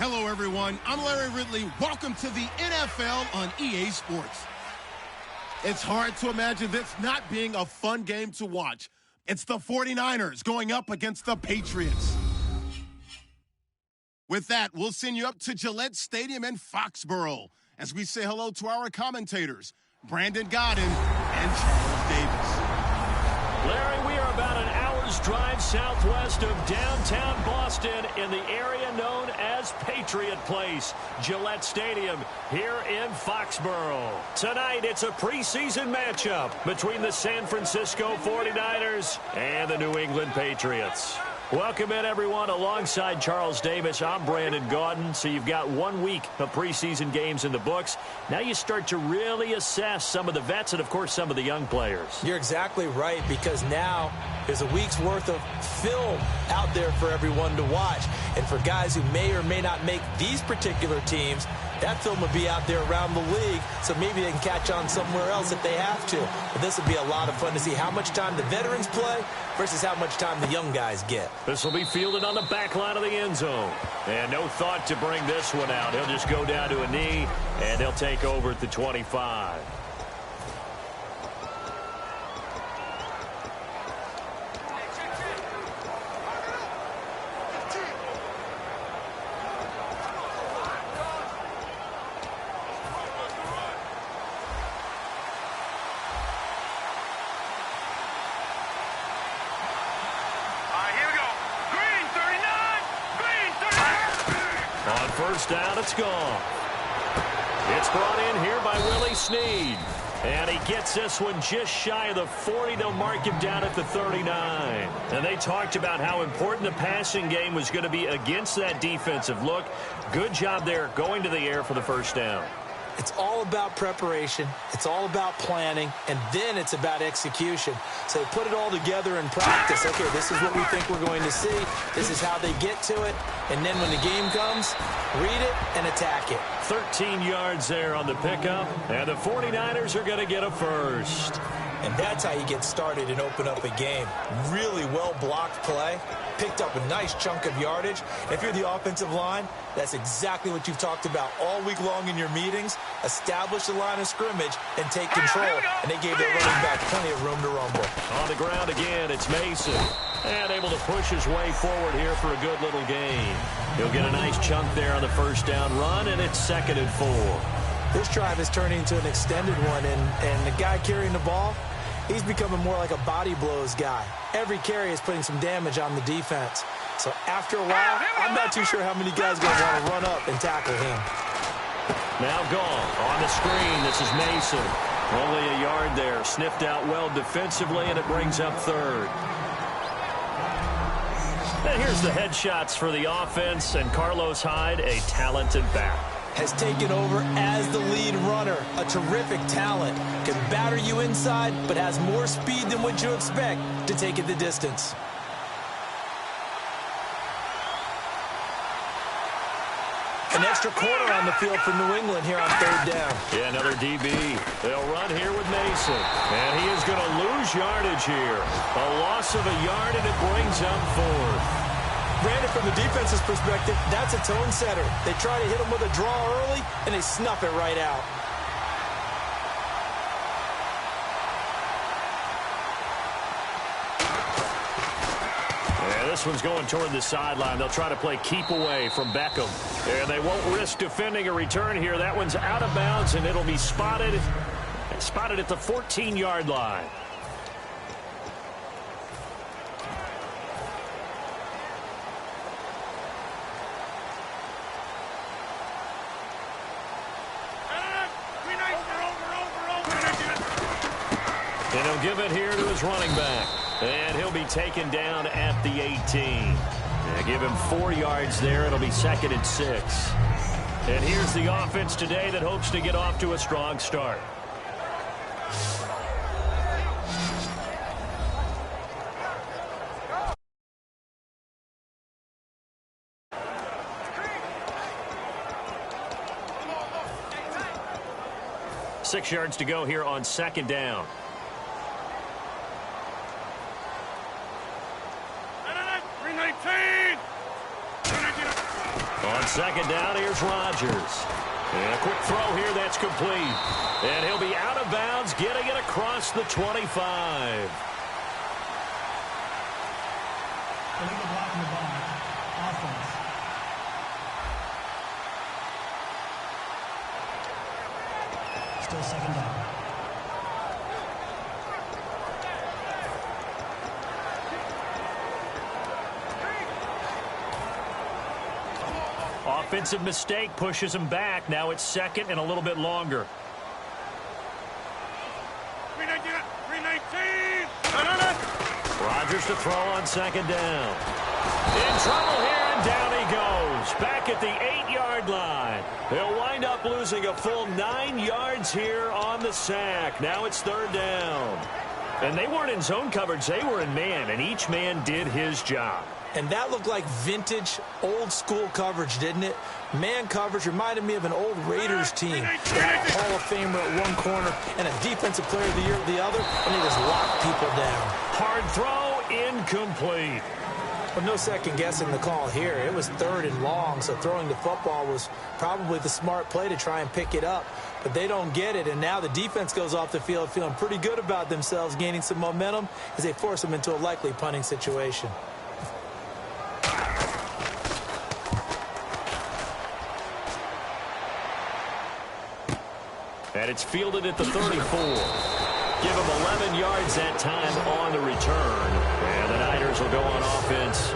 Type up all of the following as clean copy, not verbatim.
Hello, everyone. I'm Larry Ridley. Welcome to the NFL on EA Sports. It's hard to imagine this not being a fun game to watch. It's the 49ers going up against the Patriots. With that, we'll send you up to Gillette Stadium in Foxborough as we say hello to our commentators, Brandon Godden and Charles Davis. Larry, we are about an hour's drive southwest of downtown Boston in the area known as Patriot Place, Gillette Stadium here in Foxborough. Tonight, it's a preseason matchup between the San Francisco 49ers and the New England Patriots. Welcome in, everyone. Alongside Charles Davis, I'm Brandon Gaudin. So you've got 1 week of preseason games in the books. Now you start to really assess some of the vets and, of course, some of the young players. You're exactly right, because now there's a week's worth of film out there for everyone to watch. And for guys who may or may not make these particular teams, that film will be out there around the league, so maybe they can catch on somewhere else if they have to. But this will be a lot of fun to see how much time the veterans play versus how much time the young guys get. This will be fielded on the back line of the end zone. And no thought to bring this one out. He'll just go down to a knee, and he'll take over at the 25. First down, it's gone. It's brought in here by Willie Snead. And he gets this one just shy of the 40. They'll mark him down at the 39. And they talked about how important the passing game was going to be against that defensive look. Good job there going to the air for the first down. It's all about preparation. It's all about planning. And then it's about execution. So they put it all together in practice. Okay, this is what we think we're going to see. This is how they get to it. And then when the game comes, read it and attack it. 13 yards there on the pickup. And the 49ers are going to get a first. And that's how you get started and open up a game. Really well-blocked play. Picked up a nice chunk of yardage. If you're the offensive line, that's exactly what you've talked about all week long in your meetings. Establish the line of scrimmage and take control. And they gave their running back plenty of room to rumble. On the ground again, it's Mason. And able to push his way forward here for a good little gain. He'll get a nice chunk there on the first down run, and it's 2nd and 4. This drive is turning into an extended one, and the guy carrying the ball, he's becoming more like a body blows guy. Every carry is putting some damage on the defense. So after a while, I'm not too sure how many guys are going to want to run up and tackle him. Now gone on the screen. This is Mason. Only a yard there. Sniffed out well defensively, and it brings up 3rd. And here's the headshots for the offense, and Carlos Hyde, a talented back, has taken over as the lead runner. A terrific talent. Can batter you inside, but has more speed than what you expect to take it the distance. An extra quarter on the field for New England here on 3rd down. Yeah, another DB. They'll run here with Mason. And he is going to lose yardage here. A loss of a yard, and it brings up 4th. Brandon, from the defense's perspective, that's a tone setter. They try to hit him with a draw early, and they snuff it right out. Yeah, this one's going toward the sideline. They'll try to play keep away from Beckham. And they won't risk defending a return here. That one's out of bounds, and it'll be spotted at the 14-yard line. And he'll give it here to his running back. And he'll be taken down at the 18. Yeah, give him 4 yards there. It'll be 2nd and 6. And here's the offense today that hopes to get off to a strong start. Six yards to go here on 2nd down. On second down, here's Rodgers. And a quick throw here, that's complete. And he'll be out of bounds, getting it across the 25. Illegal blocking the ball. Offense. Still second down. Offensive mistake pushes him back. Now it's second and a little bit longer. 319. Rodgers to throw on second down. In trouble here, and down he goes. Back at the 8-yard line. He'll wind up losing a full 9 yards here on the sack. Now it's third down. And they weren't in zone coverage. They were in man, and each man did his job. And that looked like vintage, old-school coverage, didn't it? Man coverage reminded me of an old Raiders team. They had a Hall of Famer at one corner and a Defensive Player of the Year at the other, and they just locked people down. Hard throw, incomplete. But no second-guessing the call here. It was third and long, so throwing the football was probably the smart play to try and pick it up. But they don't get it, and now the defense goes off the field feeling pretty good about themselves, gaining some momentum as they force them into a likely punting situation. And it's fielded at the 34. Give him 11 yards that time on the return. And the Niners will go on offense.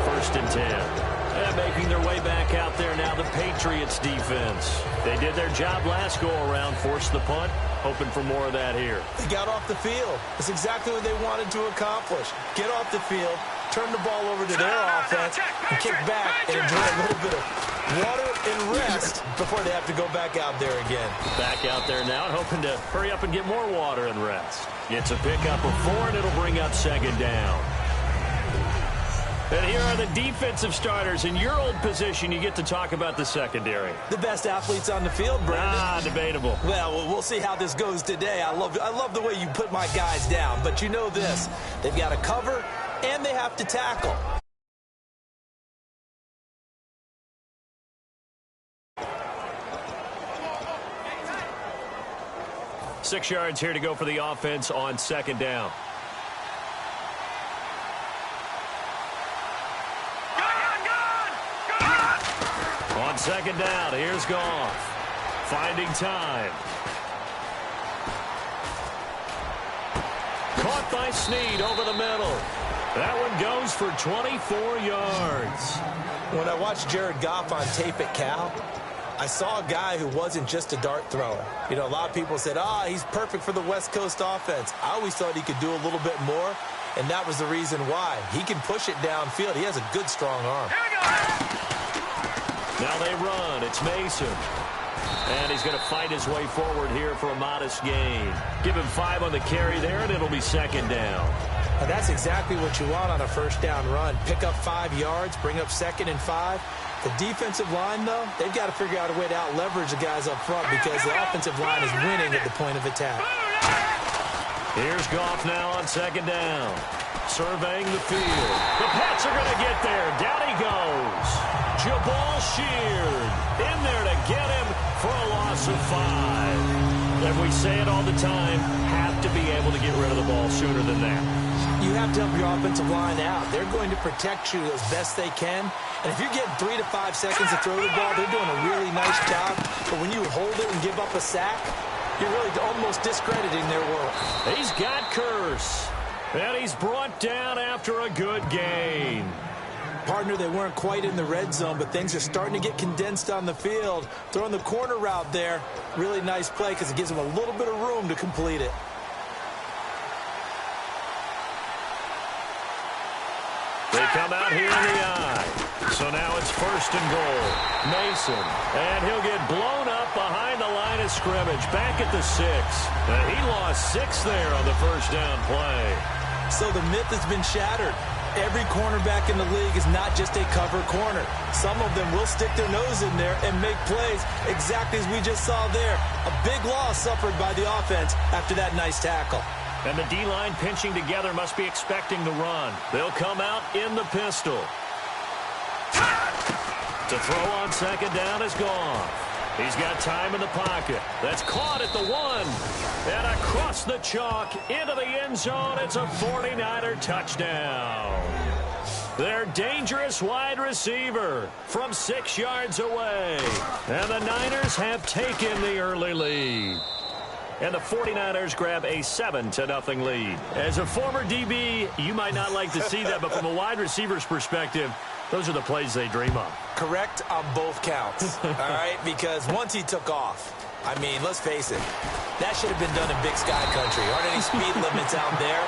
First and 10. And making their way back out there now, the Patriots defense. They did their job last go-around, forced the punt, hoping for more of that here. They got off the field. That's exactly what they wanted to accomplish. Get off the field, turn the ball over to their offense, and kick back and enjoy a little bit of water and rest before they have to go back out there again. Back out there now and hoping to hurry up and get more water and rest. It's a pickup of 4, and it'll bring up second down. And here are the defensive starters. In your old position, you get to talk about the secondary. The best athletes on the field, Brandon. Debatable. Well, we'll see how this goes today. I love the way you put my guys down. But you know this. They've got to cover, and they have to tackle. Six yards here to go for the offense on second down. On second down, here's Goff. Finding time. Caught by Snead over the middle. That one goes for 24 yards. When I watched Jared Goff on tape at Cal, I saw a guy who wasn't just a dart thrower. You know, a lot of people said, he's perfect for the West Coast offense. I always thought he could do a little bit more, and that was the reason why. He can push it downfield. He has a good, strong arm. Now they run. It's Mason. And he's going to fight his way forward here for a modest gain. Give him 5 on the carry there, and it'll be second down. Now that's exactly what you want on a first down run. Pick up 5 yards, bring up second and 5. The defensive line, though, they've got to figure out a way to out-leverage the guys up front because the offensive line is winning at the point of attack. Here's Goff now on second down. Surveying the field. The Pats are going to get there. Down he goes. Jabal Sheard in there to get him for a loss of 5. And we say it all the time, have to be able to get rid of the ball sooner than that. You have to help your offensive line out. They're going to protect you as best they can. And if you're getting 3 to 5 seconds to throw the ball, they're doing a really nice job. But when you hold it and give up a sack, you're really almost discrediting their work. He's got Curse. And he's brought down after a good gain. Partner, they weren't quite in the red zone, but things are starting to get condensed on the field. Throwing the corner route there, really nice play because it gives them a little bit of room to complete it. They come out here in the eye. So now it's first and goal. Mason. And he'll get blown up behind the line of scrimmage. Back at the 6. He lost 6 there on the first down play. So the myth has been shattered. Every cornerback in the league is not just a cover corner. Some of them will stick their nose in there and make plays exactly as we just saw there. A big loss suffered by the offense after that nice tackle. And the D-line pinching together must be expecting the run. They'll come out in the pistol. To throw on second down is gone. He's got time in the pocket. That's caught at the 1. And across the chalk into the end zone. It's a 49er touchdown. Their dangerous wide receiver from 6 yards away. And the Niners have taken the early lead. And the 49ers grab a 7-0 lead. As a former DB, you might not like to see that, but from a wide receiver's perspective, those are the plays they dream of. Correct on both counts, all right? Because once he took off, I mean, let's face it, that should have been done in Big Sky Country. Aren't any speed limits out there?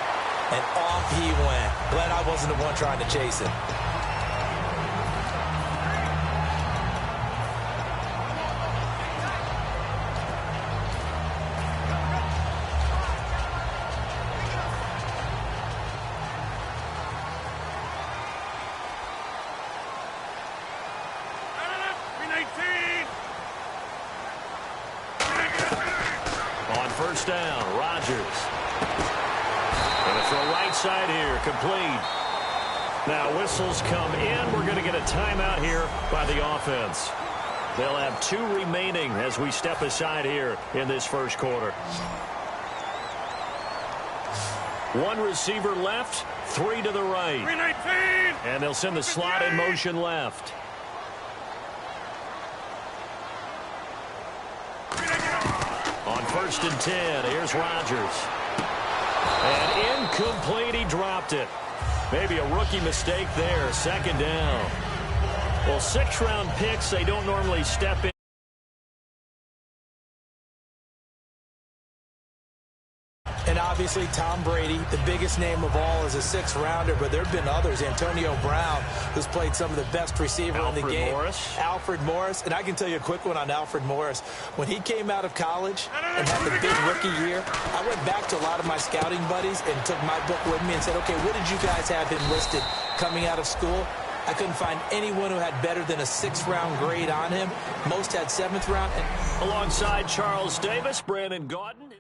And off he went. Glad I wasn't the one trying to chase him. On first down, Rodgers. And it's the right side here, complete. Now whistles come in. We're going to get a timeout here by the offense. They'll have 2 remaining as we step aside here in this first quarter. 1 receiver left, 3 to the right. 319. And they'll send the slot in motion left. On first and 10, here's Rodgers. And incomplete, he dropped it. Maybe a rookie mistake there, second down. Well, 6th-round picks, they don't normally step in. And obviously, Tom Brady, the biggest name of all, is a 6th-rounder, but there have been others. Antonio Brown, who's played some of the best receiver in the game. Alfred Morris. And I can tell you a quick one on Alfred Morris. When he came out of college and had the big rookie year, I went back to a lot of my scouting buddies and took my book with me and said, okay, what did you guys have him listed coming out of school? I couldn't find anyone who had better than a 6th-round grade on him. Most had 7th round. Alongside Charles Davis, Brandon Gaudin.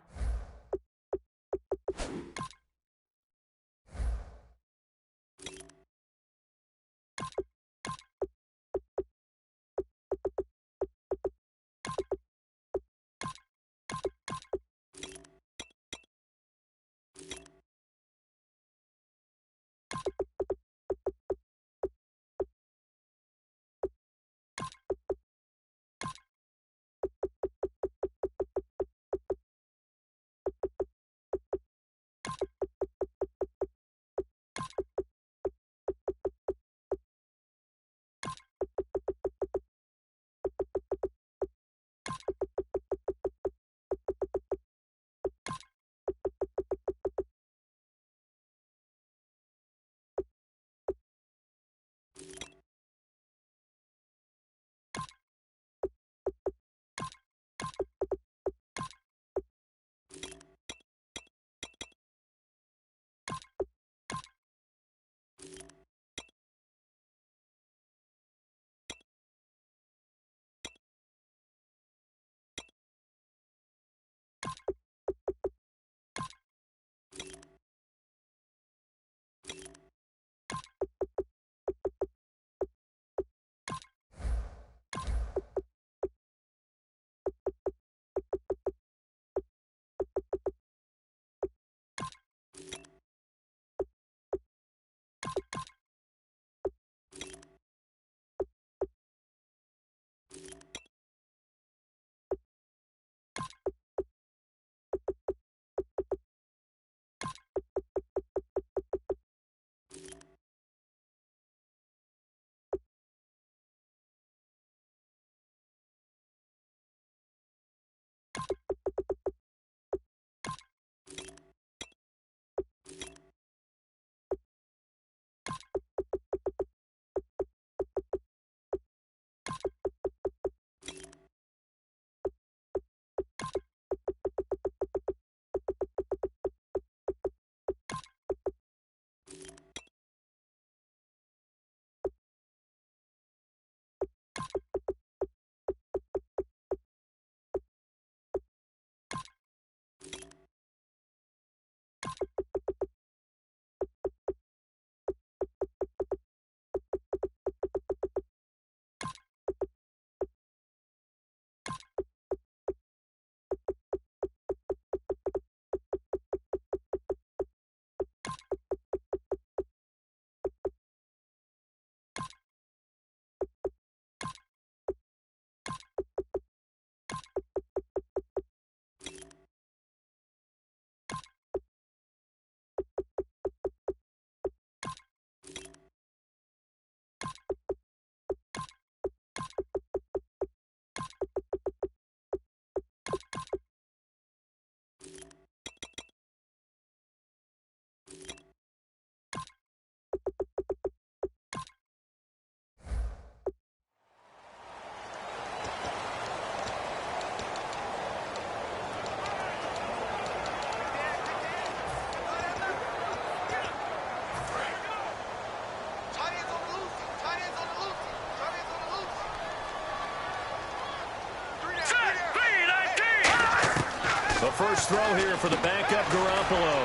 first throw here for the backup Garoppolo.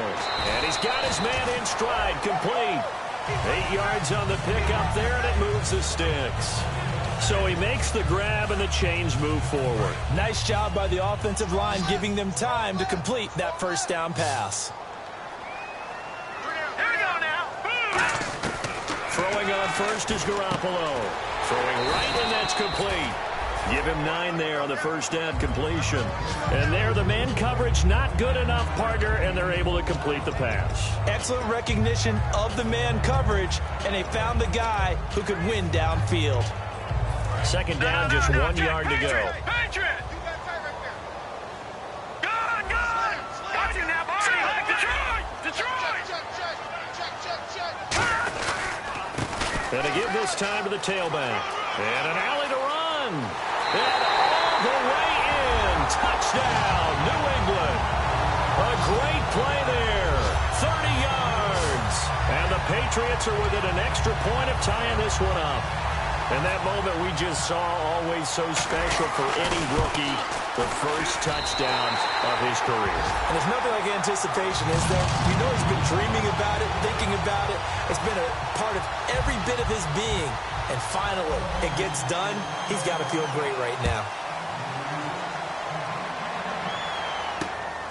And he's got his man in stride, complete. 8 yards on the pickup there, and it moves the sticks. So he makes the grab, and the chains move forward. Nice job by the offensive line, giving them time to complete that first down pass. Here we go now. Throwing on first is Garoppolo. Throwing right, and that's complete. Give him 9 there on the first down completion. And there, the man coverage not good enough, partner, and they're able to complete the pass. Excellent recognition of the man coverage, and they found the guy who could win downfield. Second down, just 1 yard to go. Patriots! Good! Got you now, buddy! Detroit! And to give this time to the tailback. And an alley to run. And all the way in. Touchdown, New England. A great play there. 30 yards. And the Patriots are within an extra point of tying this one up. And that moment we just saw, always so special for any rookie, the first touchdown of his career. And there's nothing like anticipation, is there? You know he's been dreaming about it, thinking about it. It's been a part of every bit of his being. And finally, it gets done. He's got to feel great right now.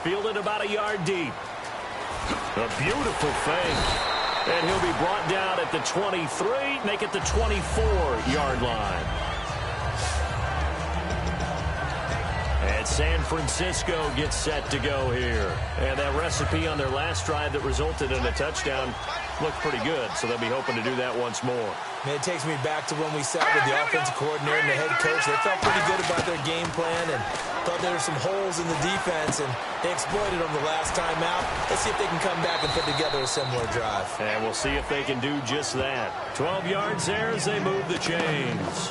Fielded about a yard deep. A beautiful fake. And he'll be brought down at the 23, make it the 24-yard line. And San Francisco gets set to go here. And that recipe on their last drive that resulted in a touchdown looked pretty good, so they'll be hoping to do that once more. Man, it takes me back to when we sat with the offensive coordinator and the head coach. They felt pretty good about their game plan and thought there were some holes in the defense, and they exploited them the last time out. Let's see if they can come back and put together a similar drive. And we'll see if they can do just that. 12 yards there as they move the chains.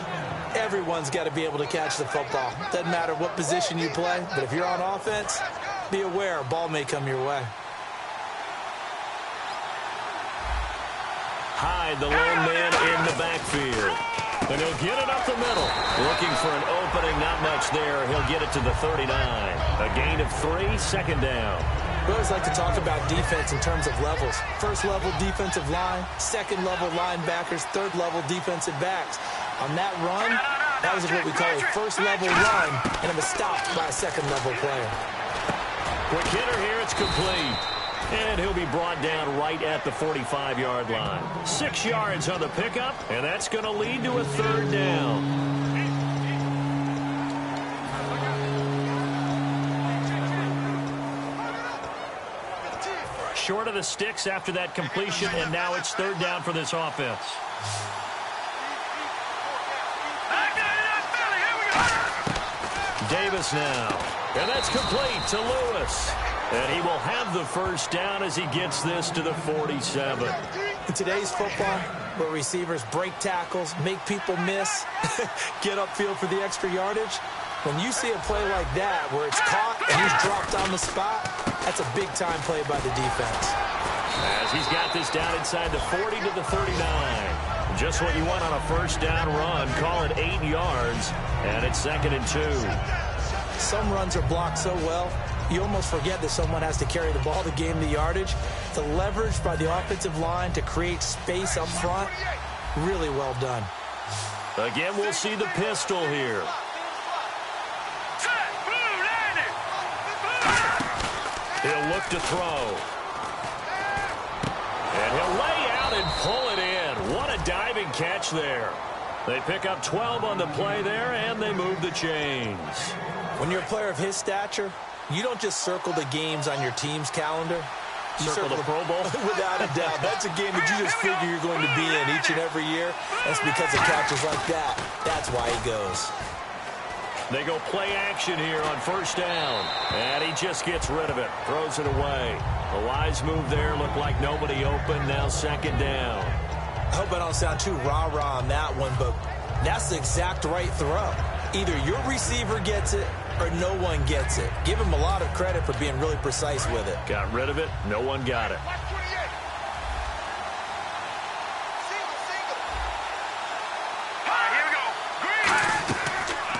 Everyone's got to be able to catch the football. Doesn't matter what position you play, but if you're on offense, be aware a ball may come your way. Hyde, the lone man in the backfield. And he'll get it up the middle. Looking for an opening, not much there. He'll get it to the 39. A gain of 3, second down. We always like to talk about defense in terms of levels. First level defensive line, second level linebackers, third level defensive backs. On that run, that was what we call a first level run, and it was stopped by a second level player. Quick hitter here, it's complete. And he'll be brought down right at the 45-yard line. 6 yards on the pickup, and that's going to lead to a third down. Short of the sticks after that completion, and now it's third down for this offense. Davis now, and that's complete to Lewis. And he will have the first down as he gets this to the 47. In today's football, where receivers break tackles, make people miss, get upfield for the extra yardage, when you see a play like that where it's caught and he's dropped on the spot, that's a big-time play by the defense. As he's got this down inside the 40 to the 39. Just what you want on a first down run. Call it 8 yards, and it's 2nd and 2. Some runs are blocked so well, you almost forget that someone has to carry the ball to gain the yardage. The leverage by the offensive line to create space up front, really well done. Again, we'll see the pistol here. He'll look to throw. And he'll lay out and pull it in. What a diving catch there. They pick up 12 on the play there, and they move the chains. When you're a player of his stature, you don't just circle the games on your team's calendar. You circle the Pro Bowl? Without a doubt. That's a game that you just figure you're going to be in each and every year. That's because of catches like that. That's why he goes. They go play action here on first down. And he just gets rid of it. Throws it away. A wise move there. Looked like nobody open. Now 2nd down. I hope I don't sound too rah-rah on that one, but that's the exact right throw. Either your receiver gets it or no one gets it. Give him a lot of credit for being really precise with it. Got rid of it. No one got it.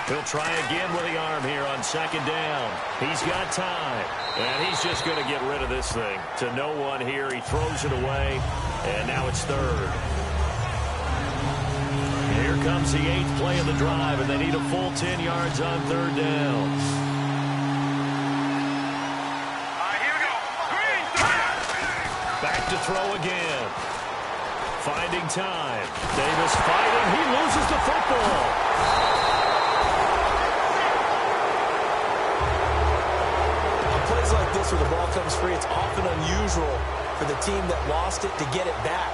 He'll try again with the arm here on second down. He's got time, and he's just going to get rid of this thing. To no one here, he throws it away, and now it's third. Here comes the 8th play of the drive, and they need a full 10 yards on third down. Here we go. Green. Back to throw again. Finding time. Davis fighting. He loses the football. On plays like this where the ball comes free, it's often unusual for the team that lost it to get it back.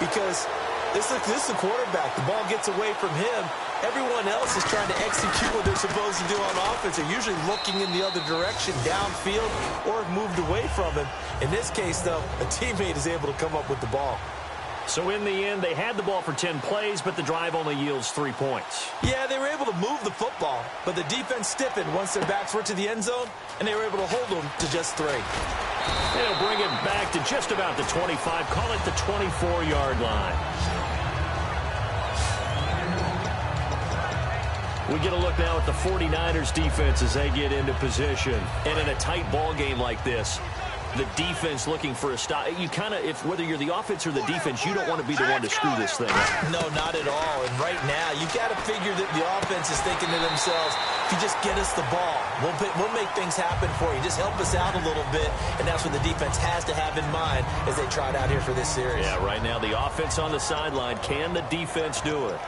Because this is the quarterback. The ball gets away from him. Everyone else is trying to execute what they're supposed to do on offense. They're usually looking in the other direction, downfield, or have moved away from him. In this case, though, a teammate is able to come up with the ball. So in the end, they had the ball for 10 plays, but the drive only yields 3 points. Yeah, they were able to move the football, but the defense stiffened once their backs were to the end zone, and they were able to hold them to just 3. They'll bring it back to just about the 25, call it the 24-yard line. We get a look now at the 49ers defense as they get into position. And in a tight ball game like this, the defense looking for a stop. You kind of, whether you're the offense or the defense, you don't want to be the one to screw this thing up. No, not at all. And right now, you got to figure that the offense is thinking to themselves, if you just get us the ball, we'll make things happen for you. Just help us out a little bit. And that's what the defense has to have in mind as they trot out here for this series. Yeah, right now, the offense on the sideline. Can the defense do it?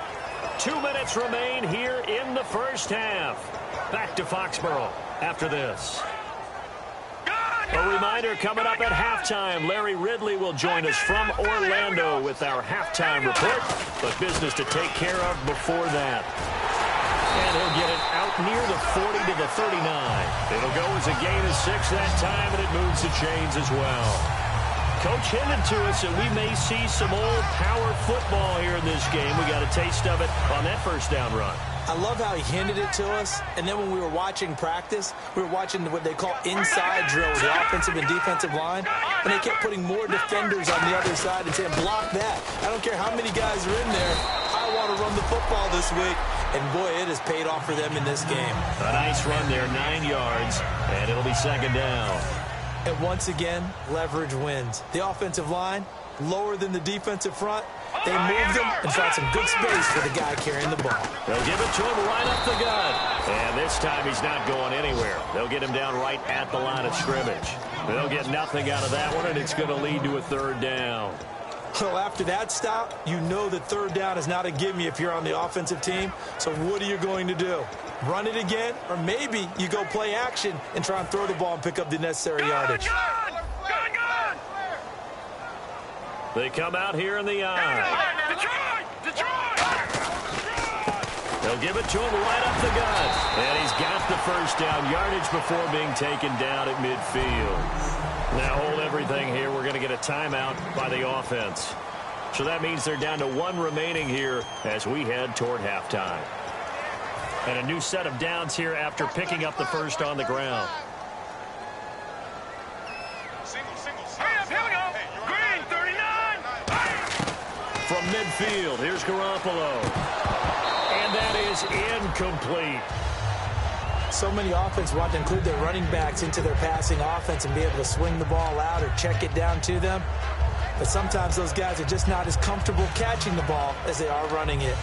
2 minutes remain here in the first half. Back to Foxborough after this. A reminder coming up at halftime. Larry Ridley will join us from Orlando with our halftime report. But business to take care of before that. And he'll get it out near the 40 to the 39. It'll go as a gain of 6 that time, and it moves the chains as well. Coach hinted to us that we may see some old power football here in this game. We got a taste of it on that first down run. I love how he hinted it to us, and then when we were watching practice, we were watching what they call inside drill with the offensive and defensive line, and they kept putting more defenders on the other side and saying, block that. I don't care how many guys are in there. I want to run the football this week, and boy, it has paid off for them in this game. A nice run there, 9 yards, and it'll be second down. And once again, leverage wins. The offensive line, lower than the defensive front. They moved him and found some good space for the guy carrying the ball. They'll give it to him right up the gut. And this time he's not going anywhere. They'll get him down right at the line of scrimmage. They'll get nothing out of that one, and it's going to lead to a third down. Well, after that stop, you know that third down is not a gimme if you're on the offensive team. So what are you going to do? Run it again? Or maybe you go play action and try and throw the ball and pick up the necessary yardage. They come out here in the eye. Detroit! They'll give it to him right up the gut. And he's got the first down yardage before being taken down at midfield. Now hold everything here. We're going to get a timeout by the offense. So that means they're down to 1 remaining here as we head toward halftime. And a new set of downs here after picking up the first on the ground. Here we go. Green, 39. From midfield, here's Garoppolo. And that is incomplete. So many offenses want to include their running backs into their passing offense and be able to swing the ball out or check it down to them. But sometimes those guys are just not as comfortable catching the ball as they are running it.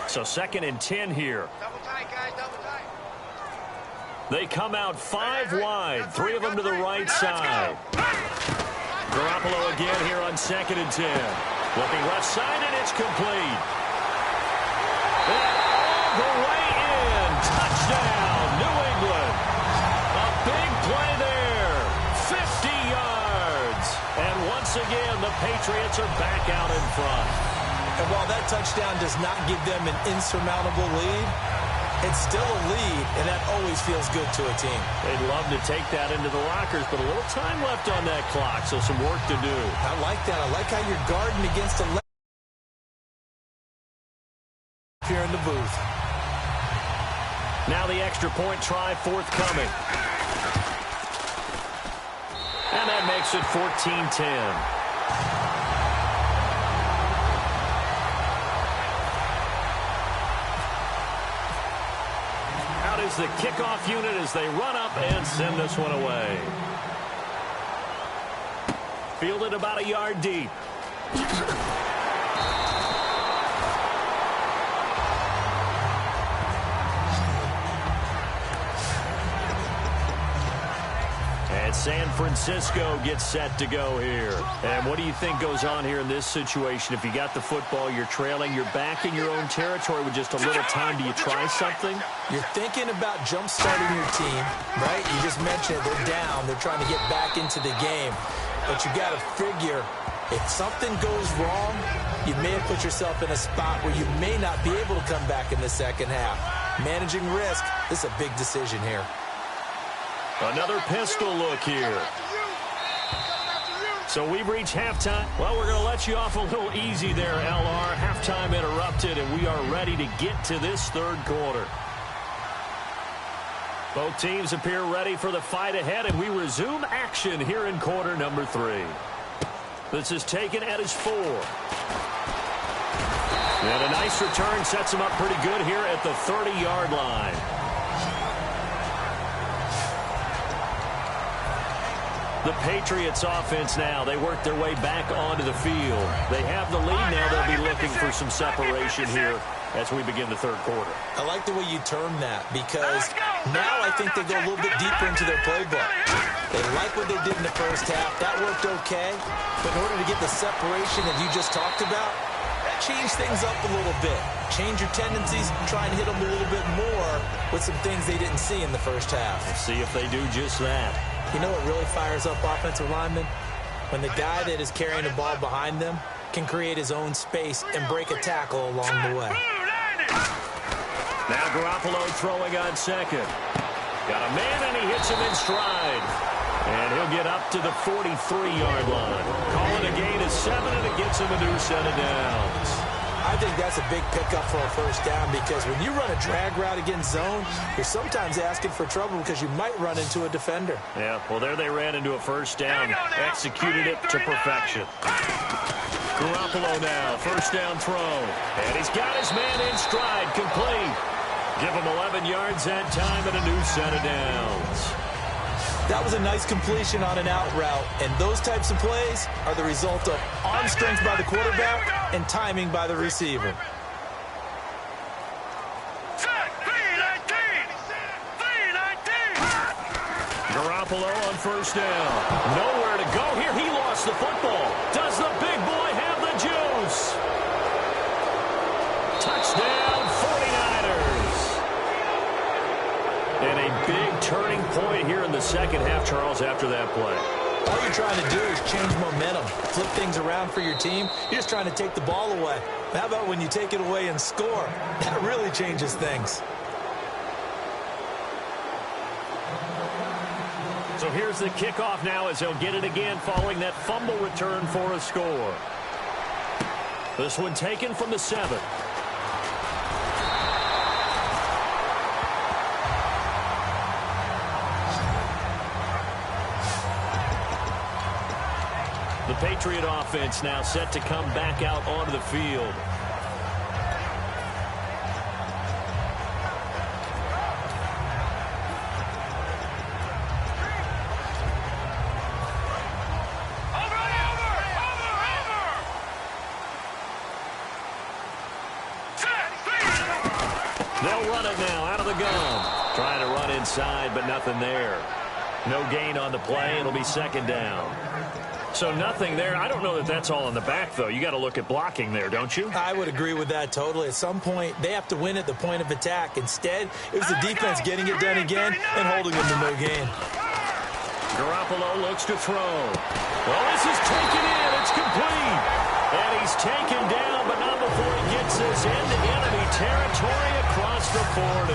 So 2nd and 10 here. Double tight, guys, double tight. They come out 5 wide, 3 of them to the right side. Garoppolo again here on 2nd and 10. Looking left side, and it's complete. And all the way in. Touchdown, New England. A big play there. 50 yards. And once again, the Patriots are back out in front. And while that touchdown does not give them an insurmountable lead, it's still a lead, and that always feels good to a team. They'd love to take that into the lockers, but a little time left on that clock, so some work to do. I like that. I like how you're guarding against a here in the booth. Now the extra point try forthcoming. And that makes it 14-10. Out is the kickoff unit as they run up and send this one away. Fielded about a yard deep. And San Francisco gets set to go here. And what do you think goes on here in this situation? If you got the football, you're trailing, you're back in your own territory with just a little time. Do you try something? You're thinking about jump-starting your team, right? You just mentioned they're down. They're trying to get back into the game. But you got to figure, if something goes wrong, you may have put yourself in a spot where you may not be able to come back in the second half. Managing risk, this is a big decision here. Another pistol look here. So we've reached halftime. Well, we're going to let you off a little easy there, LR. Halftime interrupted, and we are ready to get to this third quarter. Both teams appear ready for the fight ahead, and we resume action here in quarter number 3. This is taken at his 4. And a nice return sets him up pretty good here at the 30-yard line. The Patriots offense now, they work their way back onto the field. They have the lead now. They'll be looking for some separation here as we begin the third quarter. I like the way you term that, because now I think they go a little bit deeper into their playbook. They like what they did in the first half. That worked okay. But in order to get the separation that you just talked about, change things up a little bit. Change your tendencies, try and hit them a little bit more with some things they didn't see in the first half. We'll see if they do just that. You know what really fires up offensive linemen? When the guy that is carrying the ball behind them can create his own space and break a tackle along the way. Now Garoppolo throwing on second. Got a man, and he hits him in stride. And he'll get up to the 43-yard line. Calling a gain of 7, and it gets him a new set of downs. I think that's a big pickup for a first down, because when you run a drag route against zone, you're sometimes asking for trouble because you might run into a defender. Yeah, well, there they ran into a first down, executed it to perfection. Garoppolo now, first down throw. And he's got his man in stride, complete. Give him 11 yards that time and a new set of downs. That was a nice completion on an out route, and those types of plays are the result of arm strength by the quarterback and timing by the receiver. Garoppolo on first down. Nowhere to go here. He lost the football. Does the big boy have the juice? Touchdown, 49ers. And a big turning point here in the second half, Charles, after that play. All you're trying to do is change momentum, flip things around for your team. You're just trying to take the ball away. How about when you take it away and score? That really changes things. So here's the kickoff now as they'll get it again following that fumble return for a score. This one taken from the 7. The Patriot offense now set to come back out onto the field. They'll run it now out of the gun. Trying to run inside, but nothing there. No gain on the play. It'll be second down. So nothing there. I don't know that that's all in the back, though. You got to look at blocking there, don't you? I would agree with that totally. At some point, they have to win at the point of attack. Instead, it was the defense getting it done again and holding them to no gain. Garoppolo looks to throw. Well, this is taken in. It's complete. And he's taken down, but not before he gets this into enemy territory across the 40.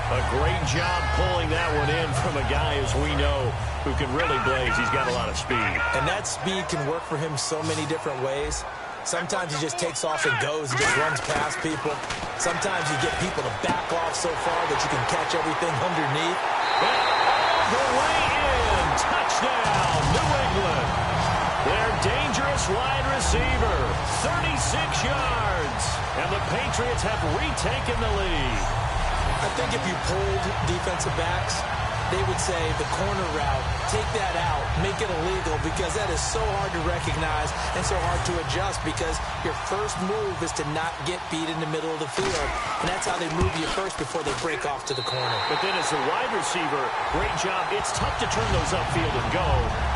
A great job pulling that one in from a guy, as we know, who can really blaze. He's got a lot of speed. And that speed can work for him so many different ways. Sometimes he just takes off and goes and just runs past people. Sometimes you get people to back off so far that you can catch everything underneath. All the way in. Touchdown, New England. Their dangerous wide receiver, 36 yards. And the Patriots have retaken the lead. I think if you pulled defensive backs, they would say the corner route, take that out, make it illegal, because that is so hard to recognize and so hard to adjust, because your first move is to not get beat in the middle of the field. And that's how they move you first before they break off to the corner. But then as a wide receiver, great job. It's tough to turn those upfield and go,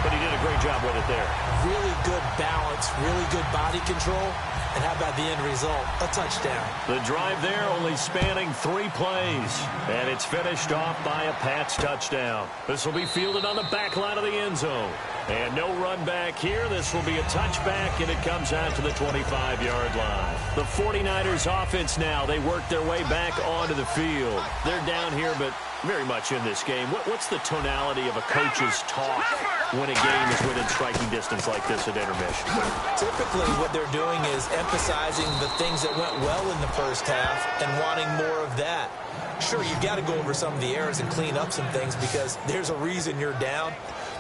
but he did a great job with it there. Really good balance, really good body control. And how about the end result? A touchdown. The drive there only spanning 3 plays. And it's finished off by a Pats touchdown. This will be fielded on the back line of the end zone. And no run back here. This will be a touchback, and it comes out to the 25-yard line. The 49ers offense now, they work their way back onto the field. They're down here, but very much in this game. What's the tonality of a coach's talk when a game is within striking distance like this at intermission? Typically, what they're doing is emphasizing the things that went well in the first half and wanting more of that. Sure, you've got to go over some of the errors and clean up some things because there's a reason you're down.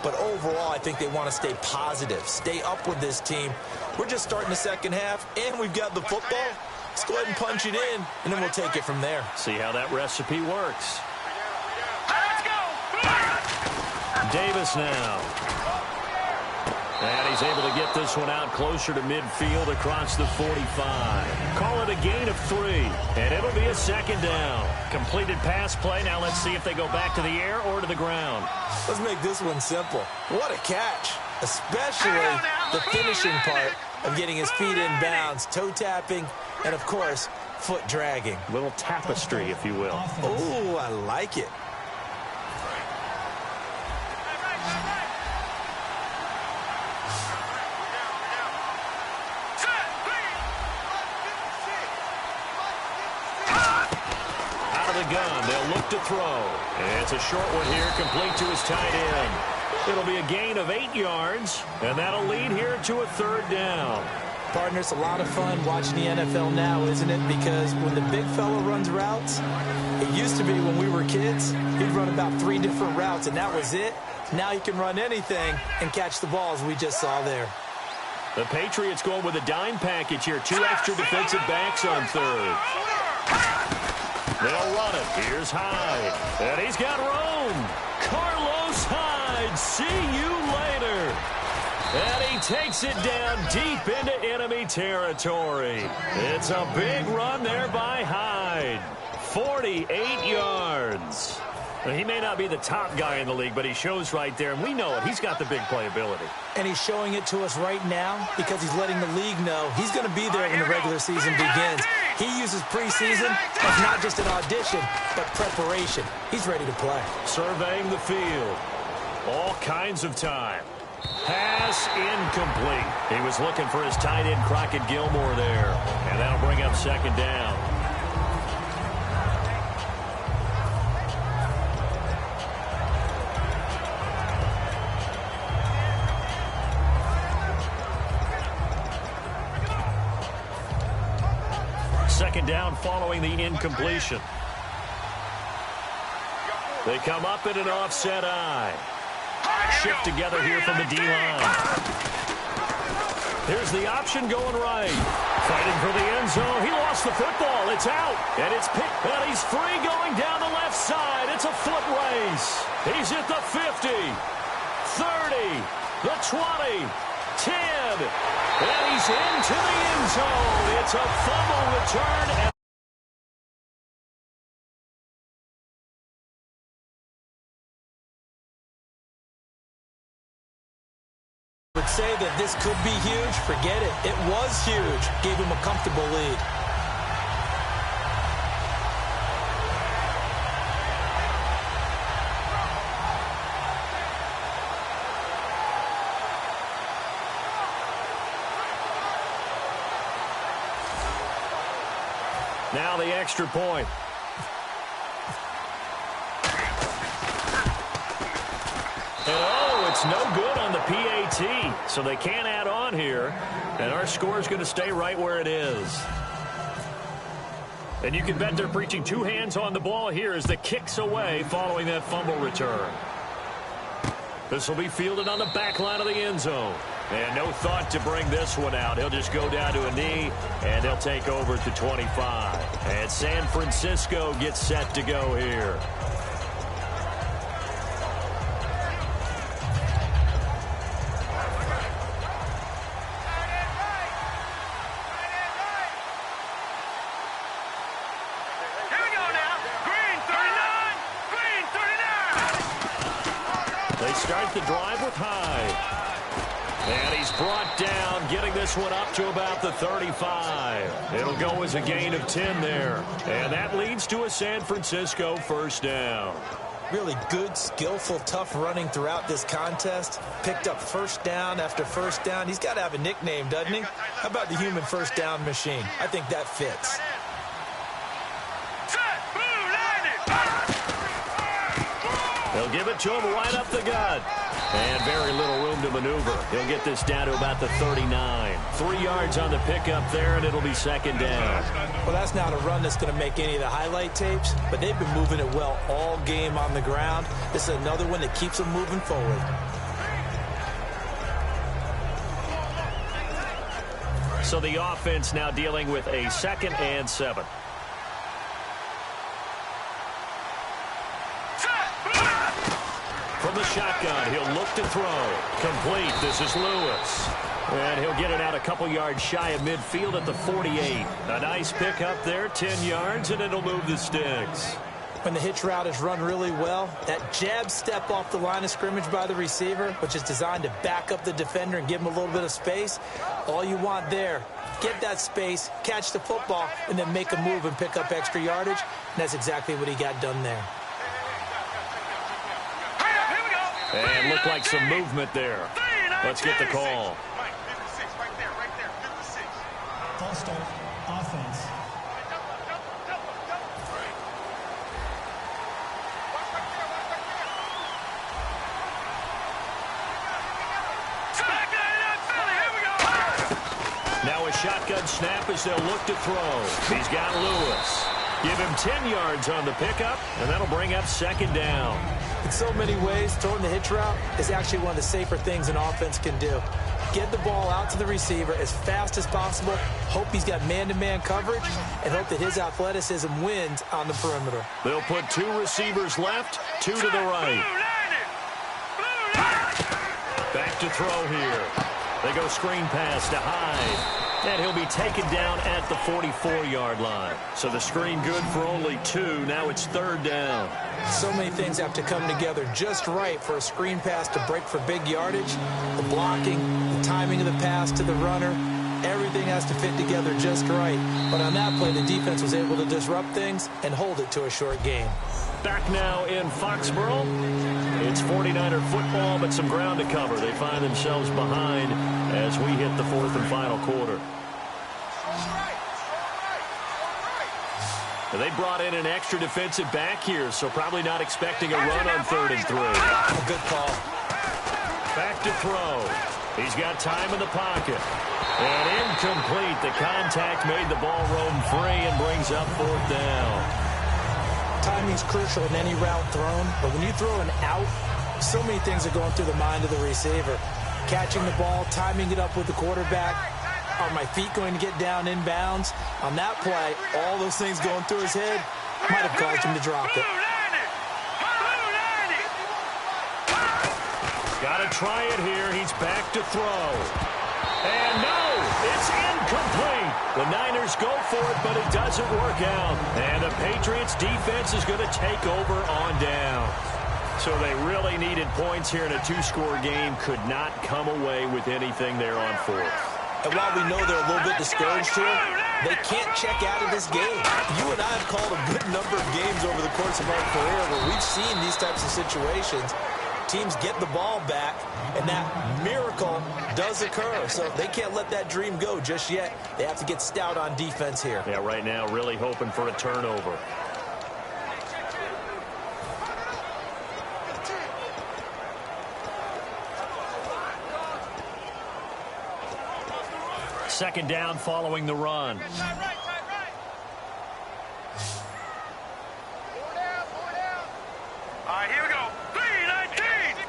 But overall, I think they want to stay positive, stay up with this team. We're just starting the second half, and we've got the football. Let's go ahead and punch it in, and then we'll take it from there. See how that recipe works. Let's go! Davis now. And he's able to get this one out closer to midfield across the 45. Call it a gain of 3, and it'll be a second down. Completed pass play. Now let's see if they go back to the air or to the ground. Let's make this one simple. What a catch, especially the finishing part of getting his feet in bounds, toe tapping, and, of course, foot dragging. Little tapestry, if you will. Oh, I like it. Gun. They'll look to throw. It's a short one here, complete to his tight end. It'll be a gain of 8 yards, and that'll lead here to a third down. Partner, it's a lot of fun watching the NFL now, isn't it? Because when the big fella runs routes, it used to be when we were kids, he'd run about 3 different routes, and that was it. Now he can run anything and catch the ball, as we just saw there. The Patriots going with a dime package here. 2 extra defensive backs on third. They'll run it. Here's Hyde. And he's got room. Carlos Hyde. See you later. And he takes it down deep into enemy territory. It's a big run there by Hyde. 48 yards. Now, he may not be the top guy in the league, but he shows right there, and we know it. He's got the big playability. And he's showing it to us right now because he's letting the league know he's going to be there when the regular season begins. He uses preseason as not just an audition, but preparation. He's ready to play. Surveying the field. All kinds of time. Pass incomplete. He was looking for his tight end, Crockett Gilmore, there. And that'll bring up second down. Second down following the incompletion. They come up in an offset eye. Shift together here from the D-line. Here's the option going right. Fighting for the end zone. He lost the football. It's out. And it's picked. And he's free going down the left side. It's a foot race. He's at the 50, 30, the 20, 10. And he's into the end zone. It's a fumble return. Would say that this could be huge. Forget it. It was huge. Gave him a comfortable lead. Now the extra point. And oh, it's It's no good on the PAT, so they can't add on here, and our score is going to stay right where it is. And you can bet they're preaching two hands on the ball here as the kick's away following that fumble return. This will be fielded on the back line of the end zone. And no thought to bring this one out. He'll just go down to a knee, and they'll take over at the 25. And San Francisco gets set to go here. They start the drive with Hyde. And he's brought down, getting this one up to about the 35. It'll go as a gain of 10 there. And that leads to a San Francisco first down. Really good, skillful, tough running throughout this contest. Picked up first down after first down. He's got to have a nickname, doesn't he? How about the human first down machine? I think that fits. They'll give it to him right up the gut. And very little room to maneuver. He'll get this down to about the 39. 3 yards on the pickup there, and it'll be second down. Well, that's not a run that's going to make any of the highlight tapes, but they've been moving it well all game on the ground. This is another one that keeps them moving forward. So the offense now dealing with a 2nd and 7. From the shotgun, he'll look to throw. Complete. This is Lewis. And he'll get it out a couple yards shy of midfield at the 48. A nice pick up there, 10 yards, and it'll move the sticks. When the hitch route is run really well, that jab step off the line of scrimmage by the receiver, which is designed to back up the defender and give him a little bit of space, all you want there, get that space, catch the football, and then make a move and pick up extra yardage. And that's exactly what he got done there. And looked like some movement there. Let's get the call. False start, offense. Now a shotgun snap as they'll look to throw. He's got Lewis. Give him 10 yards on the pickup, and that'll bring up second down. In so many ways, throwing the hitch route is actually one of the safer things an offense can do. Get the ball out to the receiver as fast as possible, hope he's got man-to-man coverage, and hope that his athleticism wins on the perimeter. They'll put 2 receivers left, 2 to the right. Back to throw here. They go screen pass to Hyde. And he'll be taken down at the 44-yard line. So the screen good for only 2. Now it's 3rd down. So many things have to come together just right for a screen pass to break for big yardage. The blocking, the timing of the pass to the runner, everything has to fit together just right. But on that play, the defense was able to disrupt things and hold it to a short gain. Back now in Foxborough. It's 49er football, but some ground to cover. They find themselves behind as we hit the 4th and final quarter. They brought in an extra defensive back here, so probably not expecting a run on 3rd and 3. A good call. Back to throw. He's got time in the pocket. And incomplete. The contact made the ball roam free and brings up 4th down. Timing's crucial in any route thrown, but when you throw an out, so many things are going through the mind of the receiver. Catching the ball, timing it up with the quarterback. Are my feet going to get down inbounds? On that play, all those things going through his head might have caused him to drop it. Got to try it here. He's back to throw. And no, it's incomplete. The Niners go for it, but it doesn't work out. And the Patriots defense is going to take over on down. So they really needed points here in a 2-score game. Could not come away with anything there on 4th. And while we know they're a little bit discouraged here, they can't check out of this game. You and I have called a good number of games over the course of our career where we've seen these types of situations. Teams get the ball back, and that miracle does occur. So they can't let that dream go just yet. They have to get stout on defense here. Yeah, right now really hoping for a turnover. second down following the run. All right, here we go. 3-19.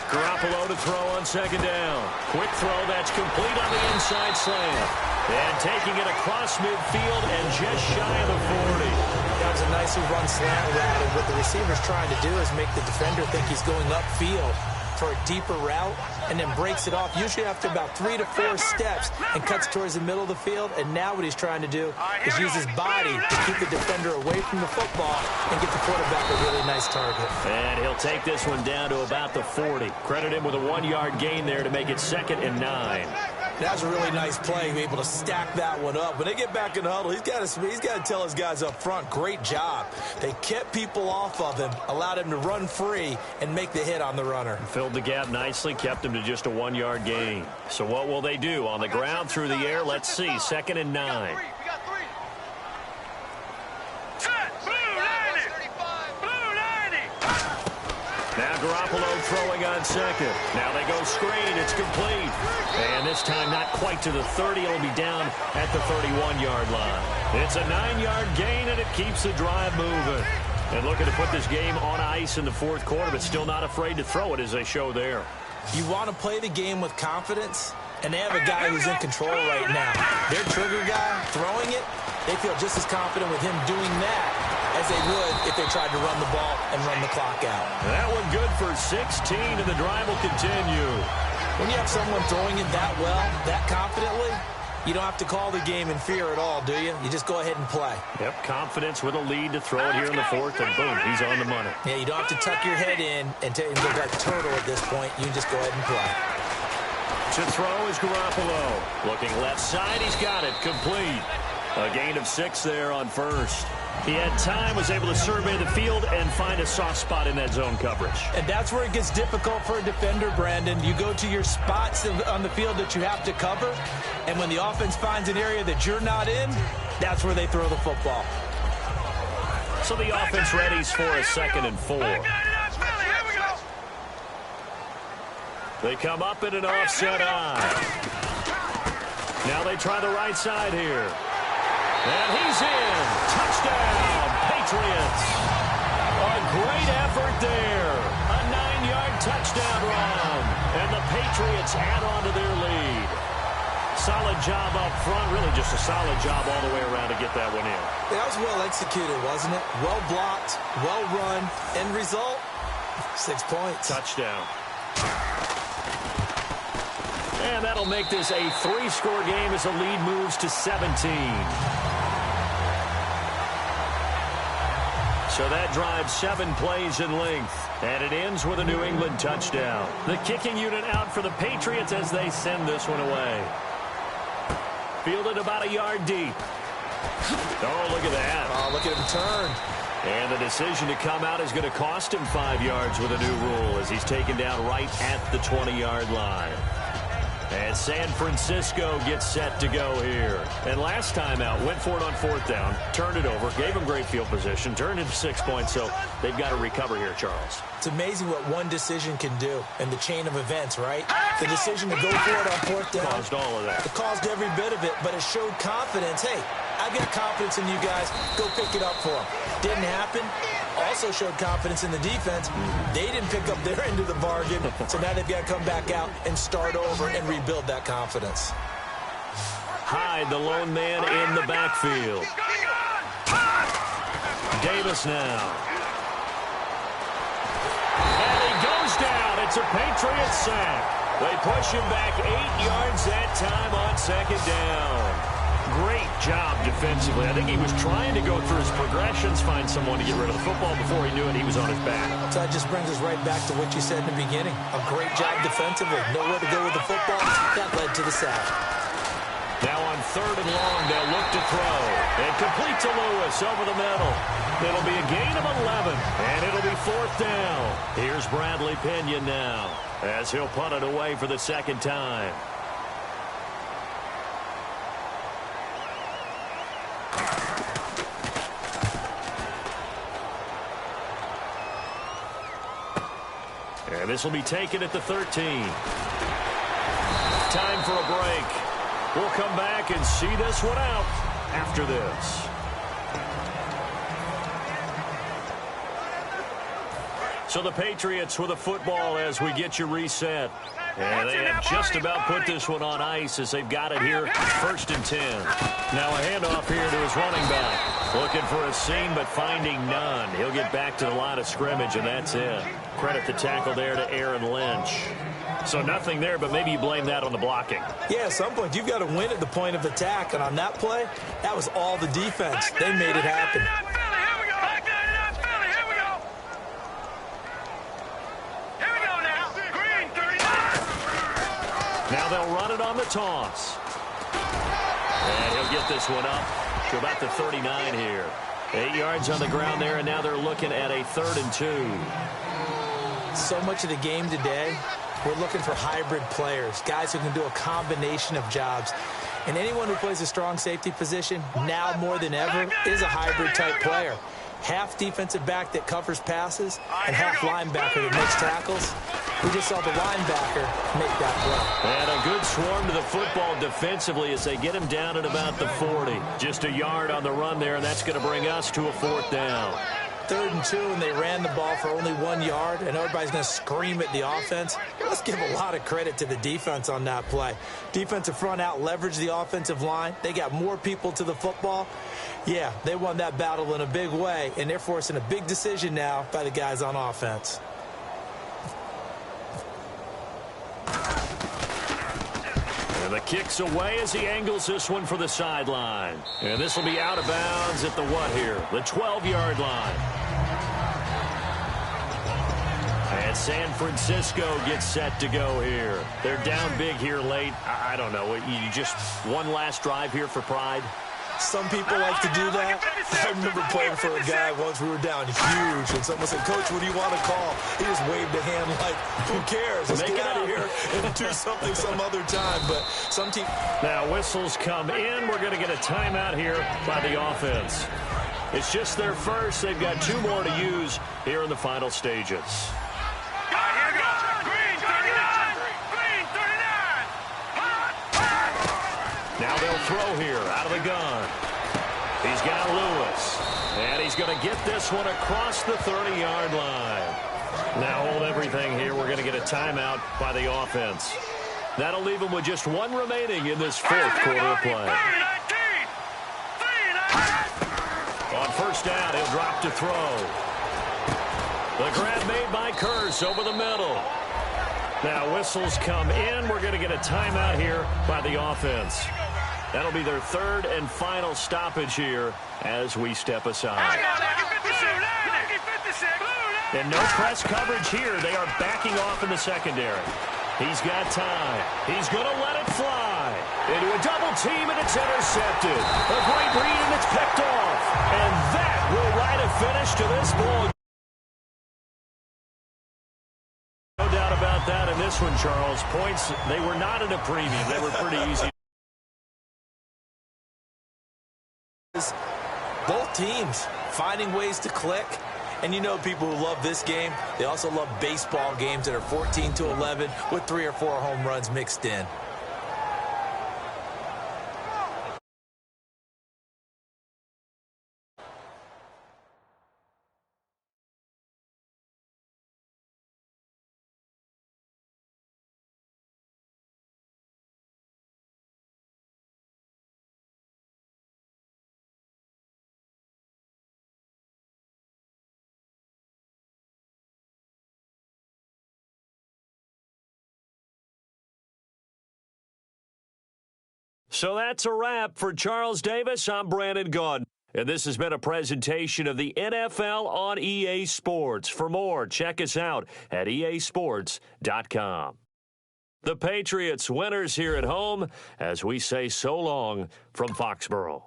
Garoppolo to throw on second down. Quick throw that's complete on the inside slant. And taking it across midfield and just shy of the 40. That was a nicely run slant route, and what the receiver's trying to do is make the defender think he's going upfield for a deeper route, and then breaks it off, usually after about 3 to 4 steps, and cuts towards the middle of the field. And now what he's trying to do is use his body to keep the defender away from the football and get the quarterback a really nice target. And he'll take this one down to about the 40. Credit him with a 1-yard gain there to make it 2nd and 9. That's a really nice play, able to stack that one up. When they get back in the huddle, he's got to tell his guys up front, great job. They kept people off of him, allowed him to run free, and make the hit on the runner. Filled the gap nicely, kept him to just a 1-yard gain. So what will they do? On the ground, through the air, let's see. 2nd and 9. Now Garoppolo throwing on second. Now they go screen. It's complete. And this time not quite to the 30. It'll be down at the 31-yard line. It's a 9-yard gain, and it keeps the drive moving. And looking to put this game on ice in the 4th quarter, but still not afraid to throw it as they show there. You want to play the game with confidence, and they have a guy who's in control right now. Their trigger guy throwing it, they feel just as confident with him doing that as they would if they tried to run the ball and run the clock out. That one good for 16, and the drive will continue. When you have someone throwing it that well, that confidently, you don't have to call the game in fear at all, do you? You just go ahead and play. Yep, confidence with a lead to throw it here in the 4th, and boom, he's on the money. Yeah, you don't have to tuck your head in and look like a turtle at this point. You can just go ahead and play. To throw is Garoppolo. Looking left side, he's got it, complete. A gain of 6 there on first. He had time, was able to survey the field and find a soft spot in that zone coverage. And that's where it gets difficult for a defender, Brandon. You go to your spots on the field that you have to cover, and when the offense finds an area that you're not in, that's where they throw the football. So the offense readies for a 2nd and 4. They come up in an offset eye. Now they try the right side here. And he's in. Touchdown, Patriots. A great effort there. A 9-yard touchdown run. And the Patriots add on to their lead. Solid job up front. Really just a solid job all the way around to get that one in. That was well executed, wasn't it? Well blocked, well run. End result, 6 points. Touchdown. And that'll make this a 3-score game as the lead moves to 17. So that drives 7 plays in length, and it ends with a New England touchdown. The kicking unit out for the Patriots as they send this one away. Fielded about a yard deep. Oh, look at that. Oh, look at him turn. And the decision to come out is going to cost him 5 yards with a new rule as he's taken down right at the 20-yard line. And San Francisco gets set to go here. And last time out, went for it on 4th down, turned it over, gave them great field position, turned it 6 points, so they've got to recover here, Charles. It's amazing what one decision can do in the chain of events, right? The decision to go for it on 4th down. Caused all of that. It caused every bit of it, but it showed confidence. Hey, I've got confidence in you guys. Go pick it up for them. Didn't happen. Also showed confidence in the defense. They didn't pick up their end of the bargain, so now they've got to come back out and start over and rebuild that confidence. Hyde, the lone man in the backfield. Davis now. And he goes down. It's a Patriots sack. They push him back 8 yards that time on 2nd down. Great job defensively. I think he was trying to go through his progressions, find someone to get rid of the football. Before he knew it, he was on his back. So that just brings us right back to what you said in the beginning. A great job defensively. Nowhere to go with the football. That led to the sack. Now on 3rd and long, they'll look to throw. And complete to Lewis over the middle. It'll be a gain of 11, and it'll be 4th down. Here's Bradley Pinion now as he'll punt it away for the 2nd time. And this will be taken at the 13. Time for a break. We'll come back and see this one out after this. So the Patriots with a football as we get you reset. And they have just about put this one on ice as they've got it here, 1st and 10. Now a handoff here to his running back. Looking for a seam, but finding none. He'll get back to the line of scrimmage, and that's it. Credit the tackle there to Aaron Lynch. So nothing there, but maybe you blame that on the blocking. Yeah, at some point, you've got to win at the point of attack. And on that play, that was all the defense. They made it happen. Now they'll run it on the toss. And he'll get this one up to about the 39 here. 8 yards on the ground there, and now they're looking at a 3rd and 2. So much of the game today, we're looking for hybrid players, guys who can do a combination of jobs. And anyone who plays a strong safety position, now more than ever, is a hybrid-type player. Half defensive back that covers passes and half linebacker that makes tackles. We just saw the linebacker make that play. And a good swarm to the football defensively as they get him down at about the 40. Just a yard on the run there, and that's going to bring us to a 4th down. 3rd and 2, and they ran the ball for only 1 yard, and everybody's going to scream at the offense. Let's give a lot of credit to the defense on that play. Defensive front out leveraged the offensive line. They got more people to the football. Yeah, they won that battle in a big way, and they're forcing a big decision now by the guys on offense. And the kick's away as he angles this one for the sideline. And this will be out of bounds at the what here? The 12-yard line. And San Francisco gets set to go here. They're down big here late. I don't know. You just one last drive here for pride? Some people like to do that. I remember playing for a guy once. We were down huge, and someone said, "Coach, what do you want to call?" He just waved a hand like, "Who cares? Let's get out of here and do something some other time." But some team. Now whistles come in. We're going to get a timeout here by the offense. It's just their first. They've got 2 more to use here in the final stages. Now they'll throw here out of the gun. He's got Lewis. And he's going to get this one across the 30-yard line. Now hold everything here. We're going to get a timeout by the offense. That'll leave him with just 1 remaining in this 4th quarter of play. On 1st down, he'll drop to throw. The grab made by Kearse over the middle. Now whistles come in. We're going to get a timeout here by the offense. That'll be their 3rd and final stoppage here as we step aside. And no press coverage here. They are backing off in the secondary. He's got time. He's going to let it fly. Into a double team, and it's intercepted. A great read, and it's picked off. And that will write a finish to this ball. No doubt about that in this one, Charles. Points, they were not in a premium. They were pretty easy. Both teams finding ways to click. And you know people who love this game, they also love baseball games that are 14-11 with 3 or 4 home runs mixed in. So that's a wrap for Charles Davis. I'm Brandon Gaudin. And this has been a presentation of the NFL on EA Sports. For more, check us out at easports.com. The Patriots winners here at home as we say so long from Foxborough.